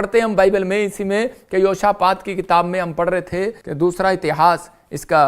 पढ़ते हैं हम बाइबल में, इसी में कि योशापात की किताब में हम पढ़ रहे थे कि दूसरा इतिहास इसका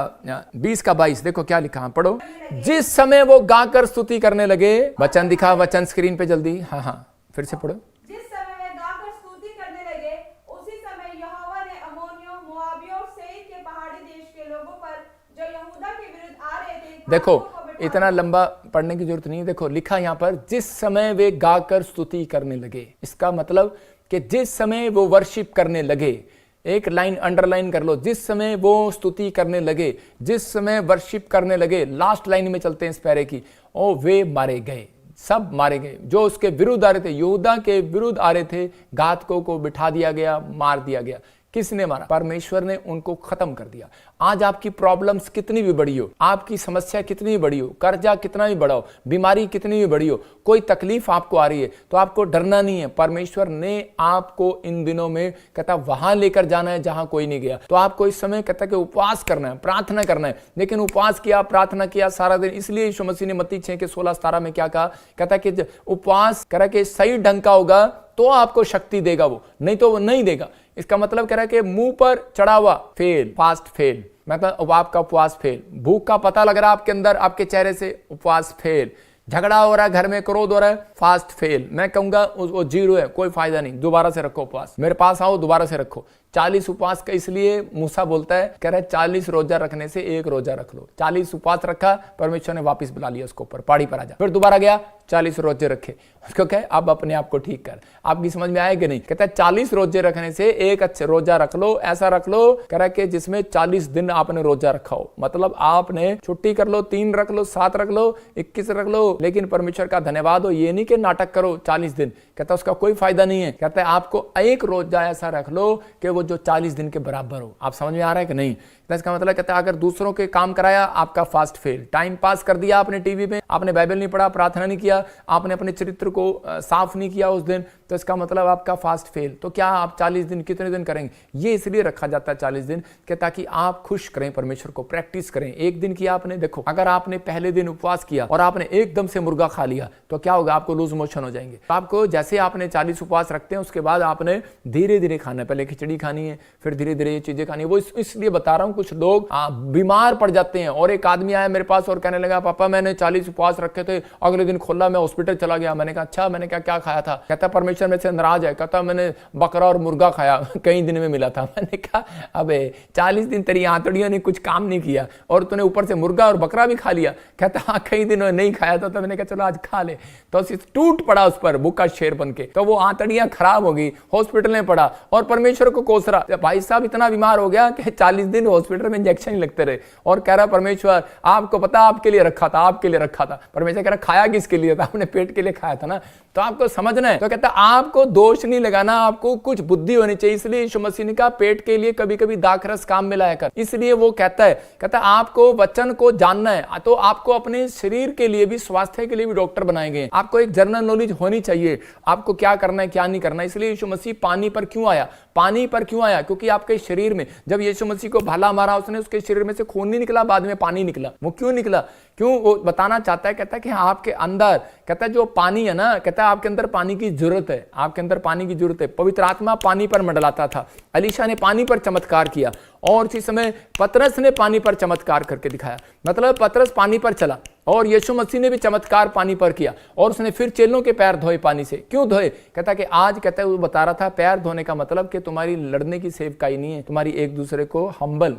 20 का 22 देखो क्या लिखा है, पढ़ो। जिस समय वो गाकर स्तुति करने लगे, वचन दिखा, वचन स्क्रीन पे जल्दी, हाँ फिर से पढ़ो। जिस समय वे गाकर स्तुति करने लगे, उसी समय यहोवा ने अम्मोनियों, मोआबियों और सेईर के पहाड़ी देश के लोगों पर जो यहूदा के विरुद्ध आ रहे थे, देखो इतना लंबा पढ़ने की जरूरत नहीं है। देखो लिखा यहाँ पर, जिस समय वे गाकर स्तुति करने लगे। इसका मतलब कि जिस समय वो वर्शिप करने लगे, एक लाइन अंडरलाइन कर लो, जिस समय वो स्तुति करने लगे, जिस समय वर्शिप करने लगे। लास्ट लाइन में चलते हैं इस पैरे की, ओ वे मारे गए, सब मारे गए जो उसके विरुद्ध आ रहे थे, यहूदा के विरुद्ध आ रहे थे। घातकों को बिठा दिया गया, मार दिया गया। किसने मारा? परमेश्वर ने उनको खत्म कर दिया। आज आपकी प्रॉब्लम्स कितनी भी बड़ी हो, आपकी समस्या कितनी भी बड़ी हो, कर्जा कितना भी बड़ा हो, बीमारी कितनी भी बड़ी हो, कोई तकलीफ आपको आ रही है तो आपको डरना नहीं है। परमेश्वर ने आपको इन दिनों में कहता वहां लेकर जाना है जहां कोई नहीं गया। तो आपको इस समय कहता कि उपवास करना है, प्रार्थना करना है। लेकिन उपवास किया, प्रार्थना किया सारा दिन, इसलिए यीशु मसीह ने मत्ती 6:16-17 में क्या कहा? कहता कि उपवास करा के सही ढंग का होगा तो आपको शक्ति देगा वो, नहीं तो वो नहीं देगा। इसका मतलब कह रहा है कि मुंह पर चढ़ा हुआ फेल, फास्ट फेल, मतलब आपका उपवास फेल। भूख का पता लग रहा है आपके अंदर, आपके चेहरे से, उपवास फेल। झगड़ा हो रहा है, घर में क्रोध हो रहा है, फास्ट फेल। मैं कहूंगा वो जीरो है, कोई फायदा नहीं। दोबारा से रखो उपवास, मेरे पास आओ, दोबारा से रखो। 40 उपवास का इसलिए मूसा बोलता है, कह रहा है 40 रोजा रखने से एक रोजा रख लो। 40 उपवास रखा, परमेश्वर ने वापस बुला लिया उसको ऊपर, पहाड़ी पर आजा। फिर दोबारा गया, 40 रोजे रखे। उसको कहे अब अपने आप को ठीक कर। आपकी समझ में आए कि नहीं? कहता है 40 रोजे रखने से एक अच्छे रोजा रख लो, ऐसा रख लो कह रहा है कि जिसमें 40 दिन आपने रोजा रखा हो। मतलब आपने छुट्टी कर लो, 3 रख लो, 7 रख लो, 21 रख लो, लेकिन परमेश्वर का धन्यवाद हो, ये नहीं कि नाटक करो 40 दिन। कहता उसका कोई फायदा नहीं है। कहता है आपको एक रोजा ऐसा रख लो कि वो जो 40 दिन के बराबर हो। आप समझ में आ रहा है कि नहीं? इसका मतलब कहता है अगर दूसरों के काम कराया, आपका फास्ट फेल। टाइम पास कर दिया आपने टीवी में, आपने बाइबल नहीं पढ़ा, प्रार्थना नहीं किया, आपने अपने चरित्र को साफ नहीं किया उस दिन, तो इसका मतलब आपका फास्ट फेल। तो क्या आप 40 दिन कितने दिन करेंगे? ये इसलिए रखा जाता है 40 दिन कि ताकि आप खुश करें परमेश्वर को, प्रैक्टिस करें। एक दिन किया आपने, देखो अगर आपने पहले दिन उपवास किया और आपने एकदम से मुर्गा खा लिया तो क्या होगा? आपको लूज मोशन हो जाएंगे। आपको जैसे आपने 40 उपवास रखते हैं, उसके बाद आपने धीरे धीरे खाना है। पहले खिचड़ी खानी है, फिर धीरे धीरे ये चीजें खानी है। वो इसलिए बता रहा हूं, कुछ लोग बीमार पड़ जाते हैं। और एक आदमी आया मेरे पास और कहने लगा, पापा मैंने 40 उपवास रखे थे, अगले दिन खोला, मैं हॉस्पिटल चला गया। मैंने कहा अच्छा, मैंने क्या खाया था? कहता परमेश्वर मेरे से नाराज है। कहता मैंने बकरा और मुर्गा खाया, कई दिन में मिला था। मैंने कहा अबे 40 दिन तेरी आंतड़ियों ने कुछ काम नहीं किया और तूने ऊपर से मुर्गा और बकरा भी खा लिया। कहता हाँ कई दिनों नहीं खाया था। तो मैंने कहा चलो आज खा ले। तो टूट पड़ा उस पर भूखा शेर बन के। तो वो आंतड़ियां खराब हो गई, हॉस्पिटल में पड़ा और परमेश्वर को कोस रहा। भाई साहब इतना बीमार हो गया कि 40 दिन हॉस्पिटल में इंजेक्शन लगते रहे और कह रहा परमेश्वर आपको पता आपके लिए रखा था, आपके लिए रखा था। परमेश्वर कह रहा खाया किसके लिए था? आपने पेट के लिए खाया था ना। तो आपको समझना है। तो कहता आपको दोष नहीं लगाना, आपको कुछ बुद्धि होनी चाहिए। इसलिए यीशु मसीह ने कहा पेट के लिए कभी कभी दाखरस काम में लाया कर। इसलिए वो कहता आपको वचन को जानना है, तो आपको अपने शरीर के लिए भी, स्वास्थ्य के लिए भी डॉक्टर बनाए गए। आपको एक जनरल नॉलेज होनी चाहिए, आपको क्या करना है क्या नहीं करना। इसलिए यीशु मसीह पानी पर क्यों आया? पानी पर क्यों आया? क्योंकि आपके शरीर में जब यीशु मसीह को भाला मारा, उसने उसके शरीर में से खून नहीं निकला, बाद में पानी निकला। वो क्यों निकला? क्यों? वो बताना चाहता है। कहता है कि आपके अंदर, कहता है जो पानी है ना, कहता है आपके अंदर पानी की जरूरत है, आपके अंदर पानी की जरूरत है। पवित्र आत्मा पानी पर मंडलाता था। एलीशा ने पानी पर चमत्कार किया और इसी समय पतरस ने पानी पर चमत्कार करके दिखाया। मतलब पतरस पानी पर चला और यीशु मसीह ने भी चमत्कार पानी पर किया और उसने फिर चेलों के पैर धोए पानी से। क्यों धोए? कहता कि आज, कहता है वो बता रहा था, पैर धोने का मतलब कि तुम्हारी लड़ने की सेवकाई नहीं है, तुम्हारी एक दूसरे को हम्बल,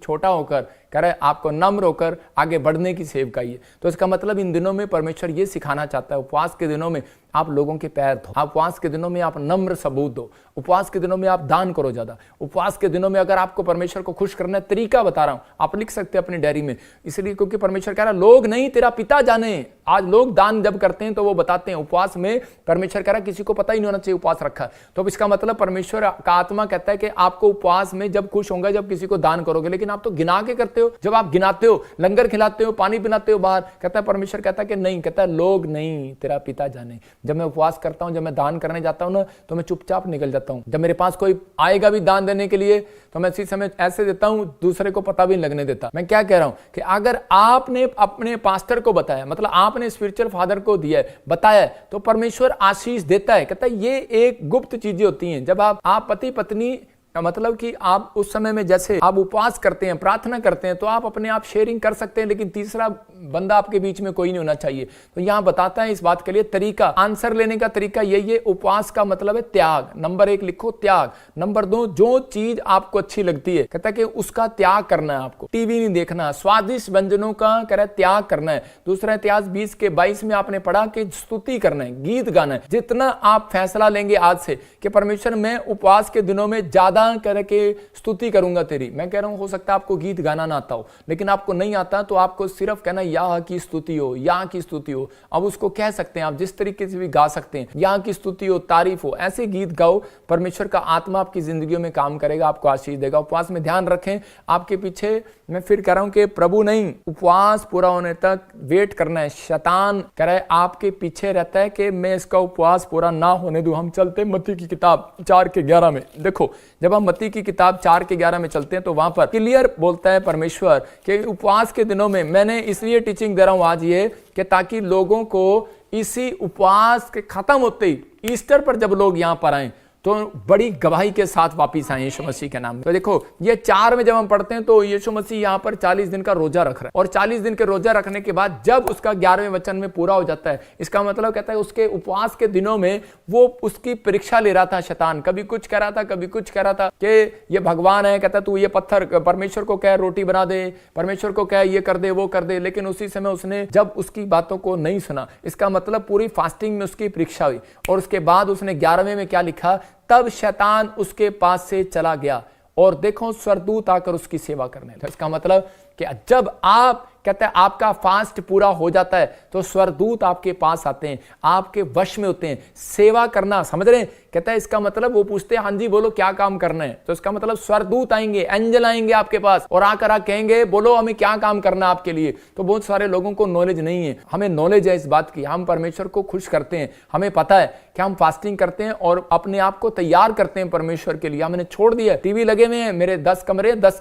छोटा होकर, कह रहा है आपको नम्र होकर आगे बढ़ने की सेवकाई है। तो इसका मतलब इन दिनों में परमेश्वर ये सिखाना चाहता है, उपवास के दिनों में आप लोगों के पैर धो, उपवास के दिनों में आप नम्र सबूत दो, उपवास के दिनों में आप दान करो ज्यादा, उपवास के दिनों में अगर आपको परमेश्वर को खुश करना है, तरीका बता रहा हूं, आप लिख सकते हैं अपनी डायरी में। इसलिए क्योंकि परमेश्वर कह रहा है लोग नहीं तेरा पिता जाने। आज लोग दान जब करते हैं तो वो बताते हैं, उपवास में परमेश्वर कह रहा है किसी को पता ही नहीं होना चाहिए उपवास रखा। तो इसका मतलब परमेश्वर का आत्मा कहता है कि आपको उपवास में जब खुश होंगे जब किसी को दान करोगे, लेकिन आप तो गिना के करते हो। जब आप गिनाते हो, लंगर खिलाते हो, पानी पिलाते हो बाहर, कहता है परमेश्वर कहता है कि नहीं, कहता है लोग नहीं तेरा पिता जाने। जब मैं उपवास करता हूं, जब मैं दान करने जाता हूं ना, तो मैं चुपचाप निकल जाता हूं। जब मेरे पास कोई आएगा भी दान देने के लिए तो मैं इसी समय ऐसे देता हूं दूसरे को पता भी नहीं लगने देता। मैं क्या कह रहा हूं कि अगर आपने अपने पास्टर को बताया, मतलब आपने स्पिरिचुअल फादर को दिया है, बताया, तो परमेश्वर आशीष देता है। कहता है ये एक गुप्त चीजें होती हैं। जब आप पति पत्नी, मतलब कि आप उस समय में जैसे आप उपवास करते हैं, प्रार्थना करते हैं, तो आप अपने आप शेयरिंग कर सकते हैं, लेकिन तीसरा बंदा आपके बीच में कोई नहीं होना चाहिए। तो यहां बताता है इस बात के लिए तरीका, आंसर लेने का तरीका यही है। उपवास का मतलब है त्याग। नंबर 1 लिखो, त्याग। नंबर 2, जो चीज आपको अच्छी लगती है, कहता है कि उसका त्याग करना है आपको। टीवी नहीं देखना, स्वादिष्ट व्यंजनों का कह रहा है त्याग करना है। दूसरा इतिहास 20:22 में आपने पढ़ा कि स्तुति करना है, गीत गाना है। जितना आप फैसला लेंगे आज से कि परमेश्वर मैं उपवास के दिनों में ज्यादा करके स्तुति करूंगा तेरी। मैं कह रहा हूं हो सकता है आपको गीत गाना ना आता हो, लेकिन आपको नहीं आता तो आपको सिर्फ कहना यहाँ की स्तुति हो, यहाँ की स्तुति हो। अब उसको कह सकते हैं आप जिस तरीके से भी गा सकते हैं, यहाँ की स्तुति हो, तारीफ हो, ऐसे गीत गाओ। परमेश्वर का आत्मा आपकी जिंदगी में काम करेगा, आपको आशीष देगा। उपवास में ध्यान रखें, आपके पीछे मैं फिर कह रहा हूं कि प्रभु नहीं, उपवास पूरा होने तक वेट करना है। शैतान कह रहा है आपके पीछे रहता है कि मैं इसका उपवास पूरा ना होने दूं। हम चलते मत्ती की किताब 4:11 में। देखो, जब हम मत्ती की किताब 4:11 में चलते हैं तो वहां पर क्लियर बोलता है परमेश्वर कि उपवास के दिनों में, मैंने इसलिए टीचिंग दे रहा हूं आज ये कि ताकि लोगों को इसी उपवास के खत्म होते ही ईस्टर पर जब लोग यहां पर आए तो बड़ी गवाही के साथ वापिस आए यीशु मसीह के नाम में। तो देखो ये 4 में जब हम पढ़ते हैं तो यीशु मसीह यहाँ पर 40 दिन का रोजा रख रहा है, और 40 दिन के रोजा रखने के बाद जब उसका 11वें वचन में पूरा हो जाता है, इसका मतलब कहता है उसके उपवास के दिनों में वो उसकी परीक्षा ले रहा था शैतान। कभी कुछ कह रहा था, कभी कुछ कह रहा था कि ये भगवान है, कहता तू ये पत्थर, परमेश्वर को कह रोटी बना दे, परमेश्वर को कह ये कर दे वो कर दे। लेकिन उसी समय उसने जब उसकी बातों को नहीं सुना, इसका मतलब पूरी फास्टिंग में उसकी परीक्षा हुई। और उसके बाद उसने 11वें में क्या लिखा, तब शैतान उसके पास से चला गया और देखो स्वर्गदूत आकर उसकी सेवा करने लगे। इसका मतलब कि जब आप कहते हैं आपका फास्ट पूरा हो जाता है तो स्वर्गदूत आपके पास आते हैं, आपके वश में होते हैं। सेवा करना, समझ रहे हैं? कहता है इसका मतलब वो पूछते हैं हाँ जी बोलो क्या काम करना है, तो इसका मतलब स्वर्गदूत आएंगे, एंजल आएंगे आपके पास और आकर कहेंगे बोलो हमें क्या काम करना है आपके लिए। तो बहुत सारे लोगों को नॉलेज नहीं है, हमें नॉलेज है इस बात की। हम परमेश्वर को खुश करते हैं, हमें पता है कि हम फास्टिंग करते हैं और अपने आप को तैयार करते हैं परमेश्वर के लिए। हमने छोड़ दिया, टीवी लगे हुए हैं, मेरे 10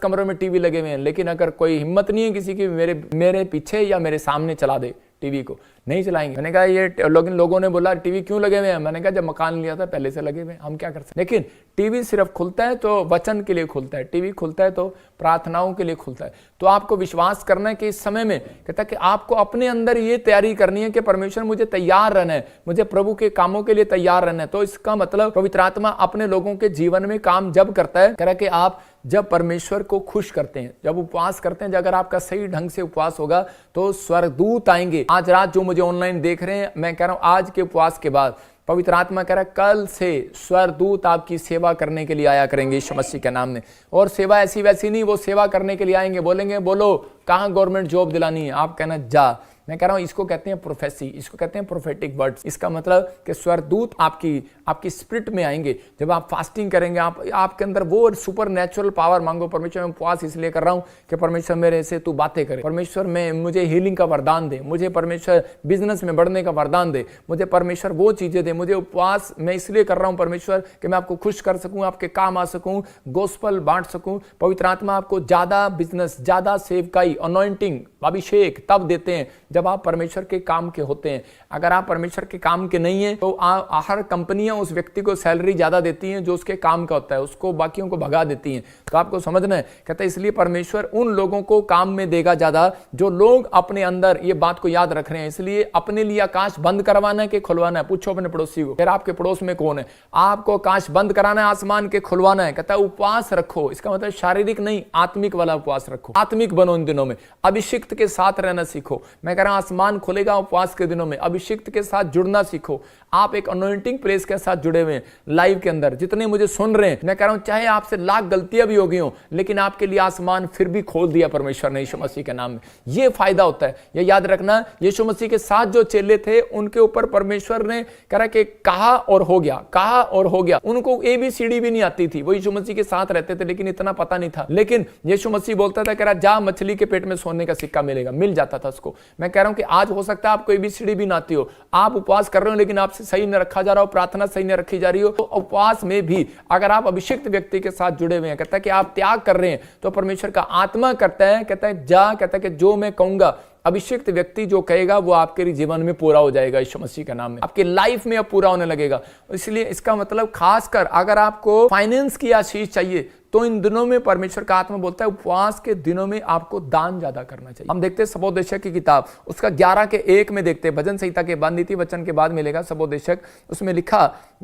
कमरों में टीवी लगे हुए हैं, लेकिन अगर कोई हिम्मत नहीं है किसी की मेरे पीछे या मेरे सामने चला दे टीवी को, नहीं चलाएंगे। मैंने कहा ये लोगों ने बोला टीवी क्यों लगे हुए हैं, मैंने कहा जब मकान लिया था पहले से लगे हुए, हम क्या कर सकते। लेकिन टीवी सिर्फ खुलता है तो वचन के लिए खुलता है, टीवी खुलता है तो प्रार्थनाओं के लिए खुलता है। तो आपको विश्वास करना है कि इस समय में कहता है कि आपको अपने अंदर ये तैयारी करनी है कि परमेश्वर मुझे तैयार रहना है, मुझे प्रभु के कामों के लिए तैयार रहना है। तो इसका मतलब पवित्र आत्मा अपने लोगों के जीवन में काम जब करता है, कह रहा है कि आप जब परमेश्वर को खुश करते हैं, जब उपवास करते हैं, अगर आपका सही ढंग से उपवास होगा तो स्वर्गदूत आएंगे। आज रात जो मुझे ऑनलाइन देख रहे हैं, मैं कह रहा हूं आज के उपवास के बाद पवित्र आत्मा कह रहा है कल से स्वर्गदूत आपकी सेवा करने के लिए आया करेंगे यीशु मसीह के नाम में। और सेवा ऐसी वैसी नहीं, वो सेवा करने के लिए आएंगे, बोलेंगे बोलो कहां गवर्नमेंट जॉब दिलानी है, आप कहना जा। मैं कह रहा हूं इसको कहते हैं प्रोफेसी, इसको कहते हैं प्रोफेटिक वर्ड्स। इसका मतलब कि स्वर्गदूत आपकी स्पिरिट में आएंगे जब आप फास्टिंग करेंगे। आपके अंदर वो सुपर नेचुरल पावर मांगो। परमेश्वर मैं उपवास इसलिए कर रहा हूं कि परमेश्वर मेरे से तू बातें करे, परमेश्वर में मुझे हीलिंग का वरदान दे, मुझे परमेश्वर बिजनेस में बढ़ने का वरदान दे, मुझे परमेश्वर वो चीजें दे। मुझे उपवास मैं इसलिए कर रहा हूं परमेश्वर कि मैं आपको खुश कर सकूं, आपके काम आ सकूं, गोस्पल बांट सकूं। पवित्र आत्मा आपको ज्यादा बिजनेस, ज्यादा सेवकाई, अनॉइंटिंग, अभिषेक तब देते हैं जब आप परमेश्वर के काम के होते हैं। अगर आप परमेश्वर के काम के नहीं है तो हर कंपनियां उस व्यक्ति को सैलरी ज्यादा देती हैं जो उसके काम का होता है, उसको बाकियों को भगा देती हैं। तो आपको समझना है, कहता है इसलिए परमेश्वर उन लोगों को काम में देगा ज्यादा जो लोग अपने अंदर ये बात को याद रख रहे हैं। इसलिए अपने लिए आकाश बंद करवाना है कि खुलवाना है, पूछो अपने पड़ोसी को, फिर आपके पड़ोस में कौन है। आपको आकाश बंद कराना है, आसमान के खुलवाना है। कहता है उपवास रखो, इसका मतलब शारीरिक नहीं आत्मिक वाला उपवास रखो। आत्मिक बनो इन दिनों में, अभिषिक्त के साथ रहना सीखो। मैं कह रहा हूं आसमान खुलेगा उपवास के दिनों में, अभिषिक्त के साथ जुड़ना सीखो। आप एक अनॉइंटिंग प्लेस के साथ जुड़े हुए हैं लाइव के अंदर। जितने मुझे सुन रहे हैं, मैं कह रहा हूं चाहे आपसे लाख गलतियां भी हो गई हो, लेकिन आपके लिए आसमान फिर भी खोल दिया परमेश्वर ने यीशु मसीह के नाम में। ये फायदा होता है, ये याद रखना। यीशु मसीह के साथ जो चेले थे उनके ऊपर परमेश्वर ने कहा और हो गया, कहा और हो गया। उनको ABCD भी नहीं आती थी, वो यीशु मसीह के साथ रहते थे लेकिन इतना पता नहीं था। लेकिन यीशु मसीह बोलता था, कह रहा जा मछली के पेट में सोने का सिक्का मिलेगा, मिल जाता था उसको। मैं कह रहा हूं कि आज हो सकता है आपको ABCD भी ना आती हो, आप उपवास कर रहे हो लेकिन आपसे सही न रखा जा रहा हो, प्रार्थना सही न रखी जा रही हो, तो उपवास में भी अगर आप अभिषिक्त व्यक्ति के साथ जुड़े हुए हैं, कहता है कि आप त्याग कर रहे हैं, तो परमेश्वर का आत्मा करता है, कहता है जा, कहता है कि जो मैं कहूंगा अभिषिक्त व्यक्ति जो कहेगा वो आपके जीवन में पूरा हो जाएगा, यीशु मसीह के नाम में आपके लाइफ में अब पूरा होने लगेगा। इसलिए इसका मतलब खासकर अगर आपको फाइनेंस की आशीष चाहिए तो इन दिनों में परमेश्वर का आत्मा बोलता है उपवास के दिनों में आपको दान ज्यादा करना चाहिए। हम देखते हैं सबोदेशक की किताब उसका 11:1 में देखते हैं, भजन संहिता के बाद नीति वचन के बाद मिलेगा सबोदेशक, उसमें लिखा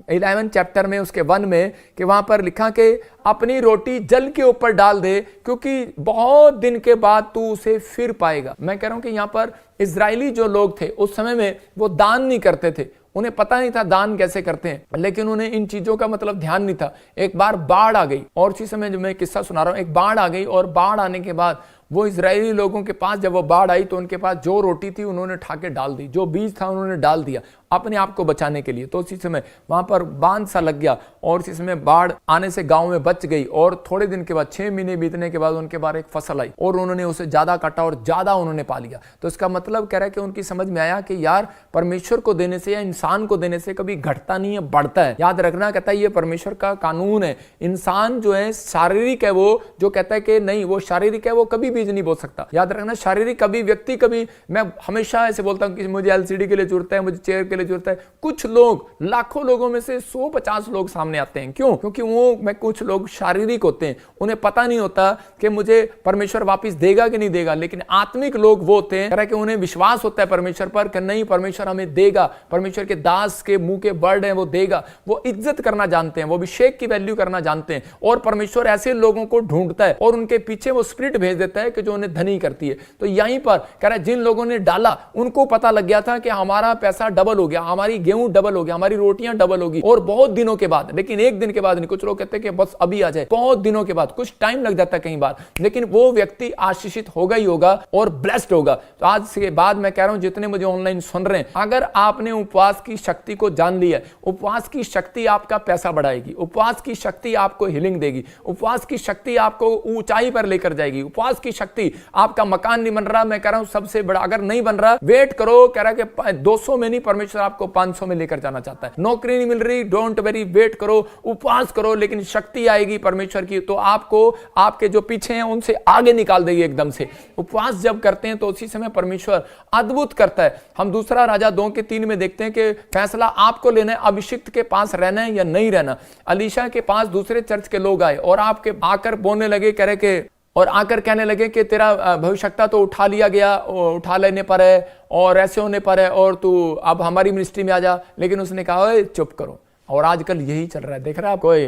11 चैप्टर में उसके 1 में कि वहां पर लिखा कि अपनी रोटी जल के ऊपर डाल दे क्योंकि बहुत दिन के बाद तू उसे फिर पाएगा। मैं कह रहा हूं कि यहां पर इजरायली जो लोग थे उस समय में वो दान नहीं करते थे, उन्हें पता नहीं था दान कैसे करते हैं, लेकिन उन्हें इन चीजों का मतलब ध्यान नहीं था। एक बार बाढ़ आ गई और उसी समय जो मैं किस्सा सुना रहा हूं, एक बाढ़ आ गई और बाढ़ आने के बाद वो इजरायली लोगों के पास जब वो बाढ़ आई तो उनके पास जो रोटी थी उन्होंने ठाके डाल दी, जो बीज था उन्होंने डाल दिया अपने आप को बचाने के लिए। तो उसी समय वहां पर बांध सा लग गया और उसी समय बाढ़ आने से गांव में बच गई और थोड़े दिन के बाद 6 महीने बीतने के बाद उनके बाद एक फसल आई और उन्होंने उसे ज्यादा काटा और ज्यादा उन्होंने पा लिया। तो इसका मतलब कह रहा है कि उनकी समझ में आया कि यार परमेश्वर को देने से या इंसान को देने से कभी घटता नहीं है, बढ़ता है। याद रखना, कहता है ये परमेश्वर का कानून है। इंसान जो है शारीरिक है, वो जो कहता है कि नहीं वो शारीरिक है, वो कभी बीज नहीं बो सकता। याद रखना, शारीरिक कभी व्यक्ति कभी, मैं हमेशा ऐसे बोलता हूं कि मुझे LCD के लिए जरूरत है, मुझे चेयर के लिए जरूरत है। कुछ लोग, लाखों लोगों में से 150 लोग सामने आते हैं। क्यों? क्योंकि वो कुछ लोग शारीरिक होते हैं, उन्हें पता नहीं होता कि मुझे परमेश्वर वापस देगा कि नहीं देगा। लेकिन आत्मिक लोग वो होते हैं कि उन्हें विश्वास होता है परमेश्वर पर कि नहीं परमेश्वर हमें देगा, परमेश्वर के दास के मुंह के वर्ड हैं वो देगा। वो इज्जत करना जानते हैं, वो अभिषेक की वैल्यू करना जानते हैं और परमेश्वर ऐसे लोगों को ढूंढता है और उनके पीछे वो स्पिरिट भेज देता है कि जो उन्हें धनी करती है। तो यहीं पर कह रहा है जिन लोगों ने डाला उनको पता लग गया था कि हमारा पैसा डबल हो गया, हमारी गेहूं डबल हो गया, हमारी रोटियां डबल होगी। और बहुत दिनों के बाद, लेकिन एक दिन के बाद नहीं, कुछ लोग कहते हैं कि बस अभी आ जाए, बहुत दिनों के बाद, कुछ टाइम लग जाता है कई बार, लेकिन वो व्यक्ति आशीषित होगा ही होगा और ब्लेस्ड होगा। तो आज के बाद मैं कह रहा हूं जितने मुझे ऑनलाइन सुन रहे हैं, अगर आपने उपवास की शक्ति को जान लिया, उपवास की शक्ति आपका पैसा बढ़ाएगी, उपवास की शक्ति आपको हीलिंग देगी, उपवास की शक्ति आपको ऊंचाई पर लेकर जाएगी, उपवास की शक्ति आपका मकान नहीं बन रहा, मैं कह रहा हूं सबसे बड़ा, अगर नहीं बन रहा वेट करो, कह रहा है कि 200 में नहीं, परमेश्वर आपको 500 में लेकर जाना चाहता है। नौकरी नहीं मिल रही, डोंट वेरी, वेट करो, उपवास करो, लेकिन शक्ति आएगी परमेश्वर की तो आपको आपके जो पीछे हैं उनसे आगे निकाल देगी एकदम से। उपवास जब करते हैं तो उसी समय परमेश्वर अद्भुत करता है। हम दूसरा राजा 2:3 में देखते हैं कि फैसला आपको लेना है, अभिषिक्त के पास रहना है या नहीं रहना। अलीशा के पास दूसरे चर्च के लोग आए और आपके आकर बोलने लगे, कह रहे कि और आकर कहने लगे कि तेरा भविष्यता तो उठा लिया गया, उठा लेने पर है और ऐसे होने पर है और तू अब हमारी मिनिस्ट्री में आ जा। लेकिन उसने कहा ओए चुप करो। और आजकल यही चल रहा है, देख रहा है, कोई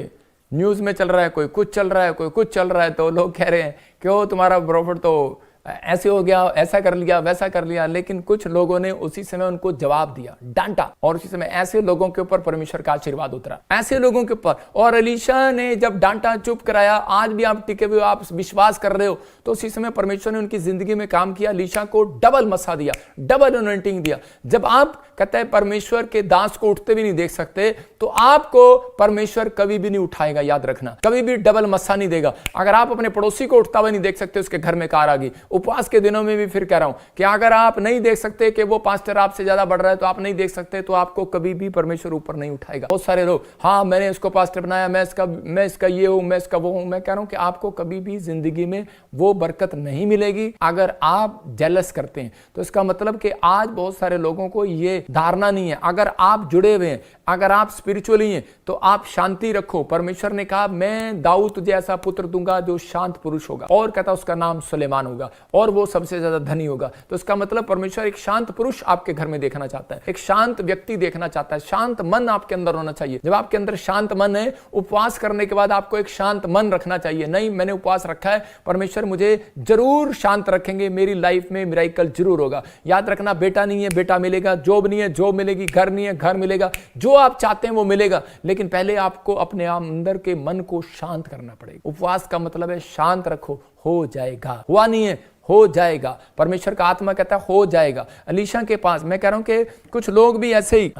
न्यूज में चल रहा है, कोई कुछ चल रहा है, कोई कुछ चल रहा है, तो लोग कह रहे हैं कि ओ तुम्हारा प्रॉफिट तो ऐसे हो गया, ऐसा कर लिया, वैसा कर लिया। लेकिन कुछ लोगों ने उसी समय उनको जवाब दिया, डांटा, और उसी समय ऐसे लोगों के ऊपर परमेश्वर का आशीर्वाद उतरा, ऐसे लोगों के ऊपर। और अलीशा ने जब डांटा, चुप कराया, आज भी आप टिके हुए, आप विश्वास कर रहे हो, तो उसी समय परमेश्वर ने उनकी जिंदगी में काम किया, अलीशा को डबल मसा दिया, डबल अनॉइंटिंग दिया। जब आप कहते हैं परमेश्वर के दास को उठते भी नहीं देख सकते, तो आपको परमेश्वर कभी भी नहीं उठाएगा। याद रखना, कभी भी डबल मसा नहीं देगा। अगर आप अपने पड़ोसी को उठता हुआ नहीं देख सकते, उसके घर में कार आ गई। उपवास के दिनों में भी फिर कह रहा हूं कि अगर आप नहीं देख सकते कि वो पास्टर आपसे ज्यादा बढ़ रहा है, तो आप नहीं देख सकते, तो आपको कभी भी परमेश्वर ऊपर नहीं उठाएगा। बहुत सारे लोग, हाँ मैंने इसको पास्टर बनाया, मैं इसका ये हूं, मैं इसका वो हूं। मैं कह रहा हूं कि आपको कभी भी जिंदगी में वो बरकत नहीं मिलेगी अगर आप जेलस करते हैं। तो इसका मतलब कि आज बहुत सारे लोगों को ये धारणा नहीं है। अगर आप जुड़े हुए हैं, अगर आप स्पिरिचुअली हैं, तो आप शांति रखो। परमेश्वर ने कहा मैं दाऊद तुझे ऐसा पुत्र दूंगा जो शांत पुरुष होगा, और कहता उसका नाम सुलेमान होगा, और वो सबसे ज्यादा धनी होगा। तो इसका मतलब परमेश्वर एक शांत पुरुष आपके घर में देखना चाहता है, एक शांत व्यक्ति देखना चाहता है। शांत मन आपके अंदर होना चाहिए। जब आपके अंदर शांत मन है, उपवास करने के बाद आपको एक शांत मन रखना चाहिए। नहीं, मैंने उपवास रखा है, परमेश्वर मुझे जरूर शांत रखेंगे, मेरी लाइफ में मिरेकल जरूर होगा। याद रखना, बेटा नहीं है बेटा मिलेगा, जॉब नहीं है जॉब मिलेगी, घर नहीं है घर मिलेगा, जो आप चाहते हैं वो मिलेगा। लेकिन पहले आपको अपने अंदर के मन को शांत करना पड़ेगा। उपवास का मतलब है शांत रखो, हो जाएगा। हुआ नहीं है, हो जाएगा। परमेश्वर का आत्मा कहता है हो जाएगा। अलीशा के पास, मैं कह रहा हूं कि कुछ लोग भी ऐसे ही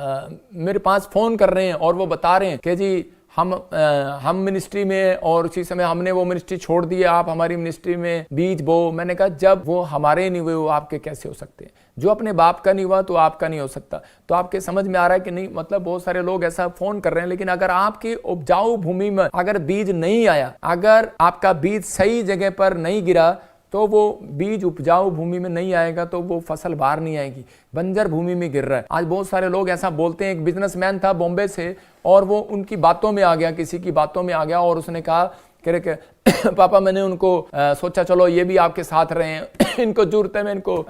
मेरे पास फोन कर रहे हैं और वो बता रहे हैं कि जी हम मिनिस्ट्री में और उसी समय हमने वो मिनिस्ट्री छोड़ दी, आप हमारी मिनिस्ट्री में बीज बो। मैंने कहा जब वो हमारे नहीं हुए वो आपके कैसे हो सकते हैं? जो अपने बाप का नहीं हुआ तो आपका नहीं हो सकता। तो आपके समझ में आ रहा है कि नहीं? मतलब बहुत सारे लोग ऐसा फोन कर रहे हैं, लेकिन अगर आपकी उपजाऊ भूमि में अगर बीज नहीं आया, अगर आपका बीज सही जगह पर नहीं गिरा, तो वो बीज उपजाऊ भूमि में नहीं आएगा, तो वो फसल बाहर नहीं आएगी, बंजर भूमि में गिर रहा है। आज बहुत सारे लोग ऐसा बोलते हैं। एक बिजनेसमैन था बॉम्बे से, और वो उनकी बातों में आ गया, किसी की बातों में आ गया, और उसने कहा कि पापा मैंने उनको सोचा चलो ये भी आपके साथ रहे हैं, इनको जरूरत है, मैं इनको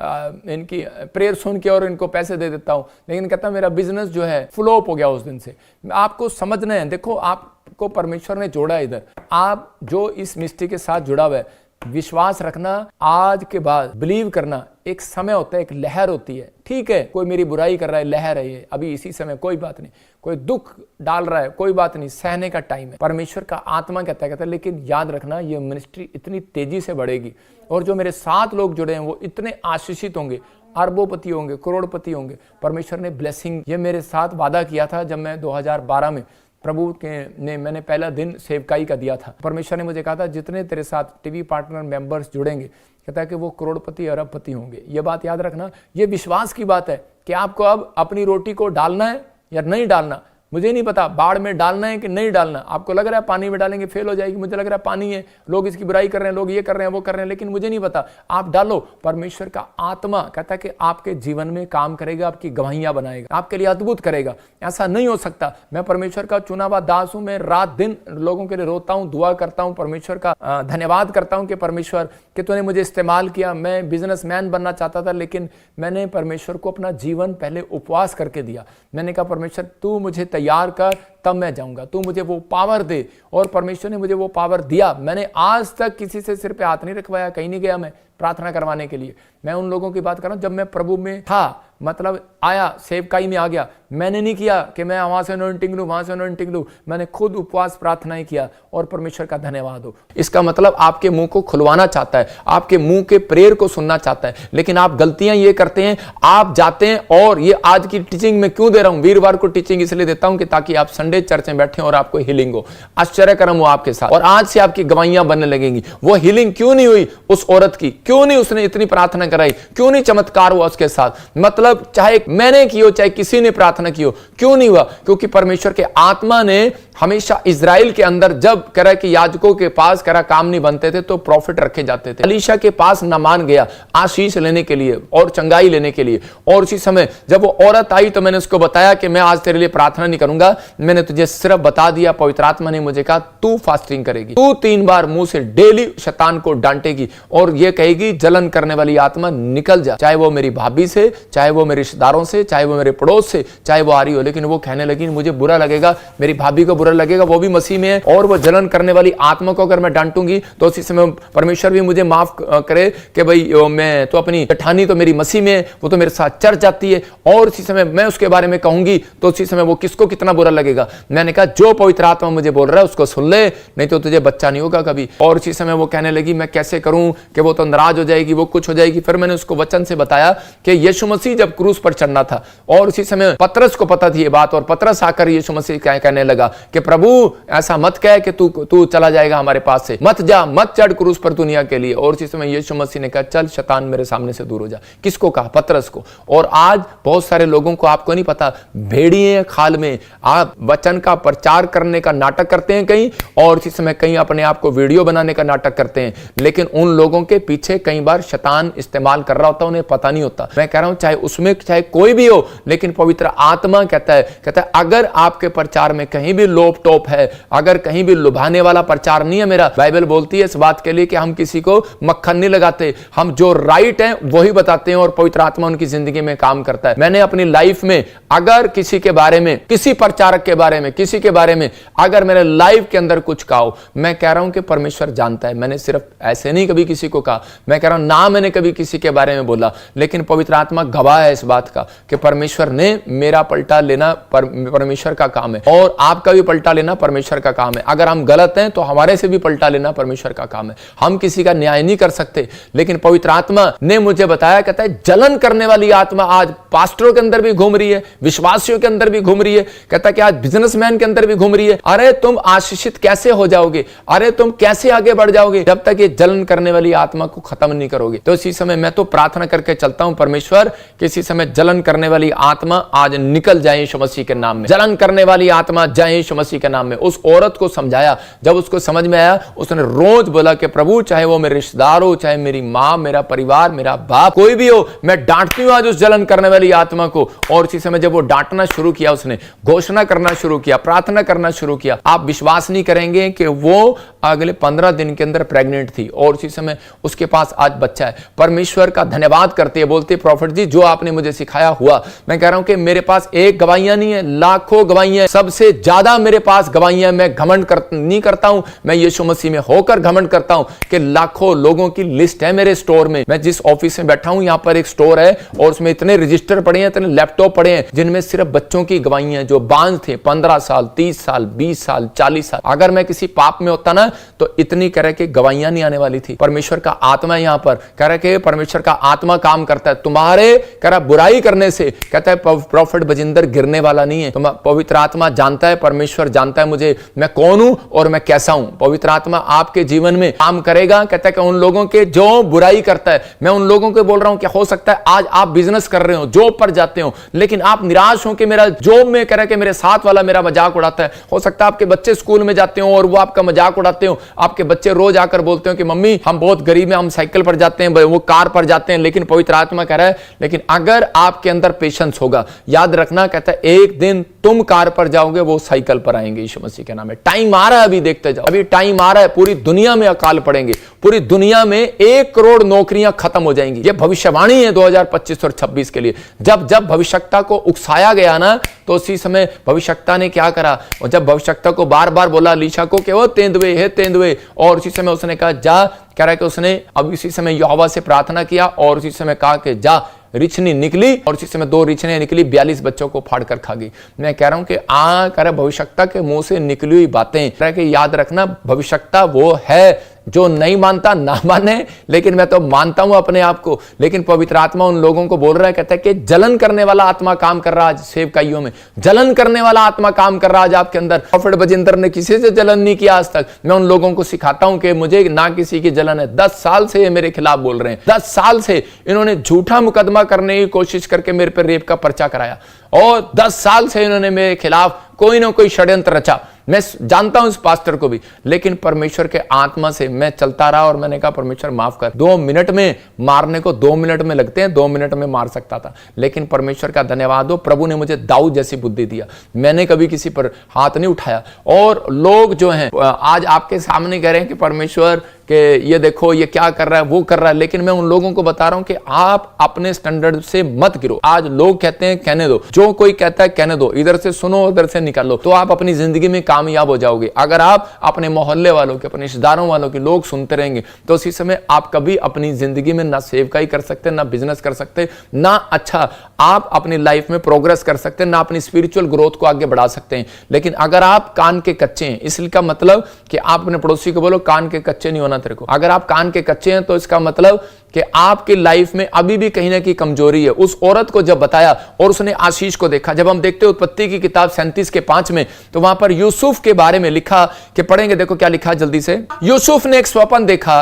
इनकी प्रेयर सुन के और इनको पैसे दे देता हूँ। लेकिन कहता मेरा बिजनेस जो है फ्लॉप हो गया उस दिन से। आपको समझना है, देखो आपको परमेश्वर ने जोड़ा है इधर, आप जो इस मिस्ट्री के साथ जुड़ा हुआ है, विश्वास रखना, आज के बाद बिलीव करना। एक समय होता है, एक लहर होती है, ठीक है, कोई मेरी बुराई कर रहा है, लहर है ये अभी इसी समय, कोई बात नहीं, कोई दुख डाल रहा है, कोई बात नहीं, सहने का टाइम है। परमेश्वर का आत्मा कहता है लेकिन याद रखना ये मिनिस्ट्री इतनी तेजी से बढ़ेगी, और जो मेरे साथ लोग जुड़े हैं वो इतने आशीषित होंगे, अरबोपति होंगे, करोड़पति होंगे। परमेश्वर ने ब्लेसिंग ये मेरे साथ वादा किया था जब मैं 2012 में प्रभु के ने मैंने पहला दिन सेवकाई का दिया था। परमेश्वर ने मुझे कहा था जितने तेरे साथ टीवी पार्टनर मेंबर्स जुड़ेंगे, कहता है कि वो करोड़पति अरबपति होंगे। ये बात याद रखना, ये विश्वास की बात है कि आपको अब अपनी रोटी को डालना है या नहीं डालना। मुझे नहीं पता बाढ़ में डालना है कि नहीं डालना। आपको लग रहा है पानी में डालेंगे फेल हो जाएगी, मुझे लग रहा है पानी है, लोग इसकी बुराई कर रहे हैं, लोग ये कर रहे हैं, वो कर रहे हैं, लेकिन मुझे नहीं पता। आप डालो, परमेश्वर का आत्मा कहता है कि आपके जीवन में काम करेगा, आपकी गवाहियां बनाएगा, आपके लिए अद्भुत करेगा। ऐसा नहीं हो सकता। मैं परमेश्वर का चुना हुआ दास हूं, मैं रात दिन लोगों के लिए रोता हूं, दुआ करता हूं, परमेश्वर का धन्यवाद करता हूं कि परमेश्वर कि तूने मुझे इस्तेमाल किया। मैं बिजनेसमैन बनना चाहता था, लेकिन मैंने परमेश्वर को अपना जीवन पहले उपवास करके दिया। मैंने कहा परमेश्वर तू मुझे तैयार कर, तब मैं जाऊंगा, तू मुझे वो पावर दे। और परमेश्वर ने मुझे वो पावर दिया। मैंने आज तक किसी से सिर पे हाथ नहीं रखवाया, कहीं नहीं गया मैं प्रार्थना करवाने के लिए। मैं उन लोगों की बात कर रहा हूं जब मैं प्रभु में था, मतलब आया सेवकाई में आ गया, मैंने नहीं किया कि मैं वहां से अनॉइंटिंग लूं, वहां से अनॉइंटिंग लूं। मैंने खुद उपवास प्रार्थनाएं किया, और परमेश्वर का धन्यवाद हो। इसका मतलब आपके मुंह को खुलवाना चाहता है, आपके मुंह के प्रेयर को सुनना चाहता है, लेकिन आप गलतियां ये करते हैं। आप जाते हैं, और ये आज की टीचिंग में क्यों दे रहा हूं, वीरवार को टीचिंग इसलिए देता हूं कि ताकि आप संडे चर्च में बैठे और आपको हीलिंग हो, आश्चर्यकर्म हो आपके साथ, और आज से आपकी गवाहियां बनने लगेंगी। वो हीलिंग क्यों नहीं हुई उस औरत की, क्यों नहीं उसने इतनी प्रार्थना कराई, क्यों नहीं चमत्कार हुआ उसके साथ? मतलब चाहे मैंने की हो, चाहे किसी ने प्रार्थना की हो, क्यों नहीं हुआ? क्योंकि परमेश्वर के आत्मा ने हमेशा इजराइल के अंदर जब कह रहा कि याजकों के पास कह रहा काम नहीं बनते थे तो प्रॉफिट रखे जाते थे। अलीशा के पास नामान गया आशीष लेने के लिए और चंगाई लेने के लिए, और उसी समय जब वो औरत आई तो मैंने उसको बताया कि मैं आज तेरे लिए प्रार्थना नहीं करूंगा, मैंने तुझे सिर्फ बता दिया, पवित्र आत्मा ने मुझे कहा तू फास्टिंग करेगी, तू 3 बार मुंह से डेली शैतान को डांटेगी और ये कहेगी जलन करने वाली आत्मा निकल जा, चाहे वो मेरी भाभी से, चाहे वो मेरे रिश्तेदारों से, चाहे वो मेरे पड़ोस से, चाहे वो आ रही हो। लेकिन वो कहने लगी मुझे बुरा लगेगा, मेरी भाभी को बुरा लगेगा, वो भी मसीह में है, और वो जलन करने वाली आत्मा को अगर मैं डांटूंगी तो उसी समय परमेश्वर भी मुझे माफ करे कि भाई मैं तो अपनी जठानी तो मेरी मसीह में है, वो तो मेरे साथ चर्च जाती है, और उसी समय मैं उसके बारे में कहूंगी तो उसी समय वो किसको कितना बुरा लगेगा। मैंने कहा जो पवित्र आत्मा मुझे बोल रहा है उसको सुन ले, नहीं तो तुझे बच्चा नहीं होगा कभी। और उसी समय वो कहने लगी मैं कैसे करूं कि वो तो नाराज हो जाएगी, वो कुछ हो जाएगी। फिर मैंने उसको वचन से बताया कि यीशु मसीह जब क्रूस पर चढ़ना था, और उसी समय पतरस को पता थी ये बात, और पतरस आकर यीशु मसीह कहने लगा कि प्रभु ऐसा मत कह कि तू चला जाएगा हमारे पास से, मत जा, मत चढ़ क्रूस पर दुनिया के लिए। और उसी समय यीशु मसीह ने कहा चल शैतान मेरे सामने से दूर हो जा। किसको कहा? पतरस को। और आज बहुत सारे लोगों को आपको नहीं पता, भेड़िए खाल में आप वचन का प्रचार करने का नाटक करते हैं कहीं, और इसी समय कहीं अपने आप को वीडियो बनाने का नाटक करते हैं, लेकिन उन लोगों के पीछे कई बार शैतान इस्तेमाल कर रहा होता है, उन्हें पता नहीं होता। मैं कह रहा हूं चाहे उसमें चाहे कोई भी हो, लेकिन पवित्र आत्मा कहता है अगर आपके प्रचार में कहीं भी लोप टोप है, अगर कहीं भी लुभाने वाला प्रचार नहीं है मेरा, बाइबल बोलती है इस बात के लिए कि हम किसी को मक्खन नहीं लगाते, हम जो राइट है वही बताते हैं, और पवित्र आत्मा उनकी जिंदगी में काम करता है। मैंने अपनी लाइफ में अगर किसी के बारे में, किसी प्रचारक के बारे में, किसी के बारे में अगर मेरे लाइफ के अंदर कुछ कहा हो, मैं कह रहा हूं कि परमेश्वर जानता है। मैंने सिर्फ ऐसे नहीं कभी किसी को कहा, मैं कह रहा हूं ना मैंने कभी किसी के बारे में बोला, लेकिन पवित्र आत्मा गवाह है इस बात का कि परमेश्वर ने मेरा पलटा लेना परमेश्वर का काम है, और आपका भी पलटा लेना परमेश्वर का काम है। अगर हम गलत हैं तो हमारे से भी पलटा लेना परमेश्वर का काम है। हम किसी का न्याय नहीं कर सकते, लेकिन पवित्र आत्मा ने मुझे बताया, कहता है जलन करने वाली आत्मा आज पास्टरों के अंदर भी घूम रही है, विश्वासियों के अंदर भी घूम रही है, कहता है कि आज बिजनेसमैन के अंदर भी घूम रही है। अरे तुम आशीषित कैसे हो जाओगे, अरे तुम कैसे आगे बढ़ जाओगे जब तक ये जलन करने वाली आत्मा को खत्म नहीं करोगे। तो इसी समय मैं तो प्रार्थना करके चलता हूं परमेश्वर, किसी समय जलन करने वाली आत्मा आज निकल जाए यीशु मसीह के नाम में। जलन करने वाली आत्मा जाए यीशु मसीह के नाम में। उस औरत को समझाया, जब उसको समझ में आया उसने रोज बोला कि प्रभु चाहे वो मेरे रिश्तेदार हो, चाहे मेरी माँ, मेरा परिवार, मेरा बाप, कोई भी हो, मैं डांटती हूं आज उस जलन करने वाली आत्मा को। और इसी समय जब वो डांटना शुरू किया, उसने घोषणा करना शुरू किया, प्रार्थना करना शुरू किया, आप विश्वास नहीं करेंगे कि वो अगले 15 दिन के अंदर प्रेग्नेंट थी और इसी समय उसके पास आज बच्चा है। परमेश्वर का धन्यवाद करते हैं, बोलते प्रॉफिट जी जो आपने मुझे सिखाया हुआ। मैं कह रहा हूं कि मेरे पास एक गवाहियां नहीं है, लाखों गवाहियां, सबसे ज्यादा मेरे पास गवाहियां। मैं घमंड नहीं करता हूं, मैं यीशु मसीह में होकर घमंड करता हूं कि लाखों लोगों की लिस्ट है मेरे स्टोर में। मैं जिस ऑफिस में बैठा हूं, यहां पर एक स्टोर है और उसमें इतने रजिस्टर पड़े हैं, इतने लैपटॉप पड़े हैं जिनमें सिर्फ बच्चों की गवाहियां, जो बांझ थे 15 साल, 30 साल, 20 साल, 40 साल। अगर मैं किसी पाप में होता ना तो इतनी कह रहे कि गवाहियां नहीं आने वाली थी। परमेश्वर का आत्मा यहां पर कह रहे कि परमेश्वर का आत्मा काम करता है तुम्हारे कह रहा बुराई करने से। कहता है प्रॉफिट बजिंदर गिरने वाला नहीं है। तो पवित्र आत्मा जानता है, परमेश्वर जानता है मुझे, मैं कौन हूं और मैं कैसा हूं। पवित्र आत्मा आपके जीवन में काम करेगा। कहता है कि उन लोगों के जो बुराई करता है, मैं उन लोगों को बोल रहा हूं कि हो सकता है आज आप बिजनेस कर रहे हो, जॉब पर जाते हो, लेकिन आप निराश हो कि मेरा जॉब में कह रहा कि मेरे साथ वाला मेरा मजाक उड़ाता है। हो सकता है आपके बच्चे स्कूल में जाते हो और वो आपका मजाक उड़ाते हो। आपके बच्चे रोज आकर बोलते हो कि मम्मी हम बहुत गरीब हैं, हम साइकिल पर जाते हैं, वो कार पर जाते हैं। लेकिन पवित्र आत्मा कह रहा है लेकिन अगर आपके अंदर पेशेंस होगा, याद रखना, कहता है एक दिन तुम कार पर जाओगे, वो साइकिल पर आएंगे यीशु मसीह के नाम में। टाइम आ रहा है, अभी देखते जाओ, अभी टाइम आ रहा है। पूरी दुनिया में अकाल पड़ेंगे, पूरी दुनिया में 1 करोड़ नौकरियां खत्म हो जाएंगी। ये भविष्यवाणी है 2025 और 26 के लिए। जब भविष्यवक्ता को उकसाया गया ना, तो उसी समय भविष्यवक्ता ने क्या करा, और जब भविष्यवक्ता को बार बार बोला लीशा को कि वो तेंदुए है तेंदुए, और उसी समय उसने कहा जा, कह रहा है कि उसने अब इसी समय यहोवा से प्रार्थना किया और उसी समय कहा कि जा, रिछनी निकली और इसी समय 2 रिछने निकली, 42 बच्चों को फाड़ कर खा गई। मैं कह रहा हूं कि कह रहा भविष्यवक्ता के मुंह से निकली हुई बातें, कह रहा कि याद रखना भविष्यवक्ता वो है जो नहीं मानता ना माने, लेकिन मैं तो मानता हूं अपने आप को। लेकिन पवित्र आत्मा उन लोगों को बोल रहा है, कहता है कि जलन करने वाला आत्मा काम कर रहा है आज सेवकाइयों में, जलन करने वाला आत्मा काम कर रहा है आज आपके अंदर। प्रॉफिट बजिंदर ने किसी से जलन नहीं किया आज तक। मैं उन लोगों को सिखाता हूं कि मुझे ना किसी की जलन है। 10 साल से ये मेरे खिलाफ बोल रहे हैं, 10 साल से इन्होंने झूठा मुकदमा करने की कोशिश करके मेरे पर रेप का पर्चा कराया और 10 साल से इन्होंने मेरे खिलाफ कोई ना कोई षड्यंत्र रचा। मैं जानता हूं इस पास्टर को भी, लेकिन परमेश्वर के आत्मा से मैं चलता रहा और मैंने कहा परमेश्वर माफ कर। 2 मिनट में मारने को 2 मिनट में लगते हैं, 2 मिनट में मार सकता था, लेकिन परमेश्वर का धन्यवाद हो, प्रभु ने मुझे दाऊद जैसी बुद्धि दिया। मैंने कभी किसी पर हाथ नहीं उठाया। और लोग जो हैं आज आपके सामने कह रहे हैं कि परमेश्वर कि ये देखो ये क्या कर रहा है, वो कर रहा है, लेकिन मैं उन लोगों को बता रहा हूं कि आप अपने स्टैंडर्ड से मत गिरो। आज लोग कहते हैं कहने दो, जो कोई कहता है कहने दो, इधर से सुनो उधर से निकालो, तो आप अपनी जिंदगी में कामयाब हो जाओगे। अगर आप अपने मोहल्ले वालों के, अपने रिश्तेदारों वालों के लोग सुनते रहेंगे तो उसी समय आप कभी अपनी जिंदगी में ना सेवकाई कर सकते, ना बिजनेस कर सकते, ना अच्छा आप अपनी लाइफ में प्रोग्रेस कर सकते, ना अपनी स्पिरिचुअल ग्रोथ को आगे बढ़ा सकते हैं। लेकिन अगर आप कान के कच्चे हैं, इसलिए का मतलब कि आप अपने पड़ोसी को बोलो कान के कच्चे नहीं होना तेरे को। अगर आप कान के कच्चे हैं तो इसका मतलब कि आपकी लाइफ में अभी भी कहीं ना कहीं कमजोरी है। उस औरत को जब बताया और उसने आशीष को देखा, जब हम देखते हैं उत्पत्ति की किताब 37:5 में, तो वहां पर यूसुफ के बारे में लिखा कि पढ़ेंगे, देखो क्या लिखा जल्दी से। यूसुफ ने एक स्वप्न देखा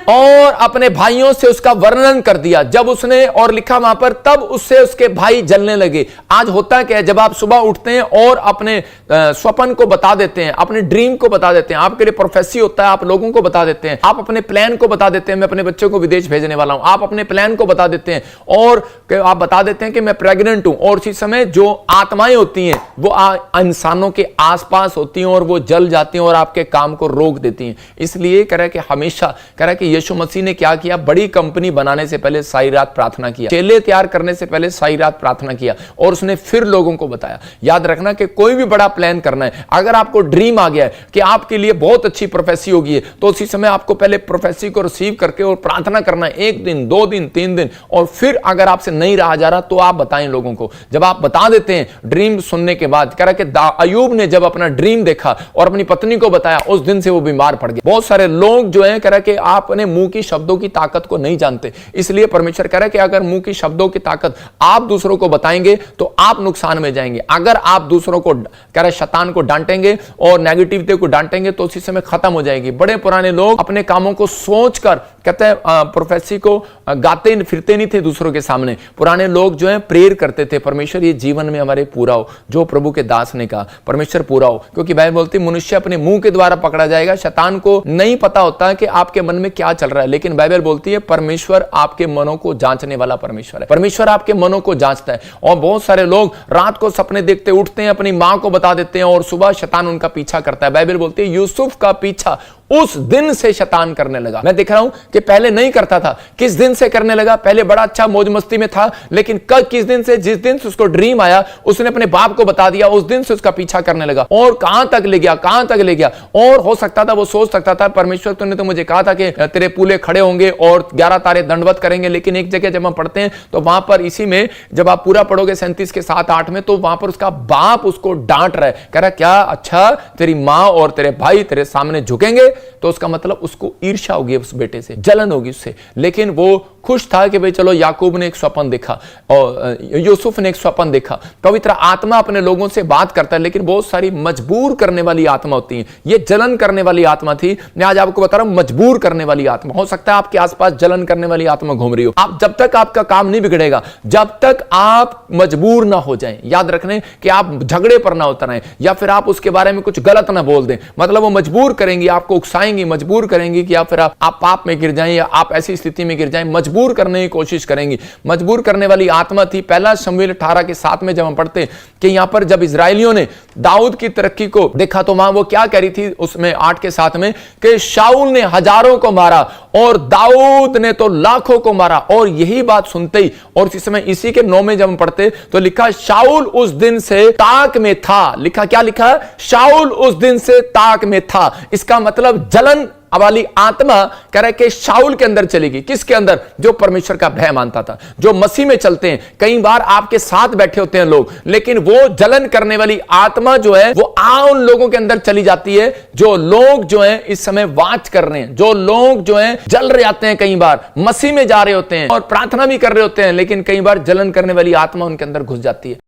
और अपने भाइयों से उसका वर्णन कर दिया। जब उसने और लिखा वहां पर, तब उससे उसके भाई जलने लगे। आज होता क्या है, जब आप सुबह उठते हैं और अपने स्वप्न को बता देते हैं, अपने ड्रीम को बता देते हैं, आपके लिए प्रोफेसी होता है, आप लोगों को बता देते हैं, आप अपने प्लान को बता देते हैं, मैं अपने बच्चों को विदेश भेजने वाला हूं, आप अपने प्लान को बता देते हैं और आप बता देते हैं कि मैं प्रेग्नेंट हूं, और इसी समय जो आत्माएं होती हैं वो इंसानों के आसपास होती हैं और वो जल जाती हैं और आपके काम को रोक देती हैं। इसलिए कह रहा है कि हमेशा कह रहा है कि यीशु मसीह ने क्या किया, बड़ी कंपनी बनाने से पहले सारी रात प्रार्थना किया, चेले तैयार करने से पहले सारी रात प्रार्थना किया और उसने फिर लोगों को बताया। याद रखना कि कोई भी बड़ा प्लान करना है, अगर आपको ड्रीम आ गया है कि आपके लिए बहुत अच्छी प्रोफेसी होगी, तो उसी समय आपको पहले प्रोफेसी को रिसीव करके और प्रार्थना करना है, 1 दिन 2 दिन 3 दिन, और फिर अगर आपसे नहीं रहा जा रहा तो आप बताएं लोगों को। जब आप बता देते हैं ड्रीम सुनने के बाद, कह रहा कि अय्यूब ने जब अपना ड्रीम देखा और अपनी पत्नी को बताया, उस दिन से वो बीमार पड़ गया। बहुत सारे लोग जो है कह रहा कि आप अपने मुंह की शब्दों की ताकत को नहीं जानते, इसलिए परमेश्वर कह रहा है कि अगर मुंह की शब्दों की ताकत आप दूसरों को बताएंगे तो आप नुकसान में जाएंगे। अगर आप दूसरों को कह रहा शैतान को डांटेंगे और नेगेटिविटी को डांटेंगे तो उसी समय खत्म हो जाएगी। बड़े पुराने लोग अपने कामों को सोचकर कहते हैं प्रोफेसी को गाते फिरते नहीं थे दूसरों के सामने। पुराने लोग जो है प्रेयर करते थे, परमेश्वर ये जीवन में हमारे पूरा हो, जो प्रभु के दास ने कहा परमेश्वर पूरा हो, क्योंकि बाइबल बोलती है मनुष्य अपने मुंह के द्वारा पकड़ा जाएगा। शैतान को नहीं पता होता कि आपके मन में क्या चल रहा है, लेकिन बाइबल बोलती है परमेश्वर आपके मनों को जांचने वाला परमेश्वर है। परमेश्वर आपके मनों को जांचता है। और बहुत सारे लोग रात को सपने देखते उठते हैं, अपनी मां को बता देते हैं और सुबह शैतान उनका पीछा करता है। बाइबल बोलती है यूसुफ का पीछा उस दिन से शैतान करने लगा। मैं देख रहा हूं कि पहले नहीं करता था, किस दिन से करने लगा, पहले बड़ा अच्छा मौज मस्ती में था, लेकिन कल किस दिन से, जिस दिन से उसको ड्रीम आया उसने अपने बाप को बता दिया, उस दिन से उसका पीछा करने लगा। और कहां तक ले गया, कहां तक ले गया। और हो सकता था वो सोच सकता था परमेश्वर तूने तो मुझे कहा था कि तेरे पूले खड़े होंगे और 11 तारे दंडवत करेंगे, लेकिन एक जगह जब हम पढ़ते हैं तो वहां पर इसी में जब आप पूरा पढ़ोगे 37 के 7-8 में, तो वहां पर उसका बाप उसको डांट रहा है, कह रहा क्या अच्छा तेरी मां और तेरे भाई तेरे सामने झुकेंगे, तो उसका मतलब उसको ईर्ष्या होगी, उस बेटे से जलन होगी उससे। लेकिन वो खुश था कि भाई चलो याकूब ने एक स्वप्न देखा और यूसुफ ने एक स्वप्न देखा। पवित्र आत्मा अपने लोगों से बात करता है, लेकिन बहुत सारी मजबूर करने वाली आत्मा होती है। ये जलन करने वाली आत्मा थी, मैं आज आपको बता रहा हूं मजबूर करने वाली आत्मा। हो सकता है आपके आसपास जलन करने वाली आत्मा घूम रही हो। आप जब तक आपका काम नहीं बिगड़ेगा, जब तक आप मजबूर ना हो जाएं, याद रखने कि आप झगड़े पर ना उतर आए या फिर आप उसके बारे में कुछ गलत ना बोल दें, मतलब वो मजबूर करेंगी, आपको उकसाएंगी, मजबूर करेंगी कि या फिर आप पाप में गिर जाएं या आप ऐसी स्थिति में गिर जाएं, मजबूर करने की कोशिश करेंगी। मजबूर करने वाली आत्मा थी। पहला शमूएल 18 के 7 में जब हम पढ़ते कि यहां पर जब इजराइलियों ने दाऊद की तरक्की को देखा तो वहां वो क्या कह रही थी, उसमें 8 के 7 में कि शाऊल ने हजारों को मारा और दाऊद ने तो लाखों को मारा। और यही बात सुनते ही और इस समय इसी के 9 में जब हम पढ़ते तो लिखा शाऊल उस दिन से ताक में था। लिखा क्या लिखा, शाऊल उस दिन से ताक में था। इसका मतलब जलन वाली आत्मा कह रहा है कि शाऊल के अंदर चलेगी। किसके अंदर? जो परमेश्वर का भय मानता था, जो मसीह में चलते हैं। कई बार आपके साथ बैठे होते हैं लोग, लेकिन वो जलन करने वाली आत्मा जो है वो उन लोगों के अंदर चली जाती है जो लोग जो है इस समय वाच कर रहे हैं, जो लोग जो है जल रहे आते हैं, कई बार मसीह में जा रहे होते हैं और प्रार्थना भी कर रहे होते हैं, लेकिन कई बार जलन करने वाली आत्मा उनके अंदर घुस जाती है।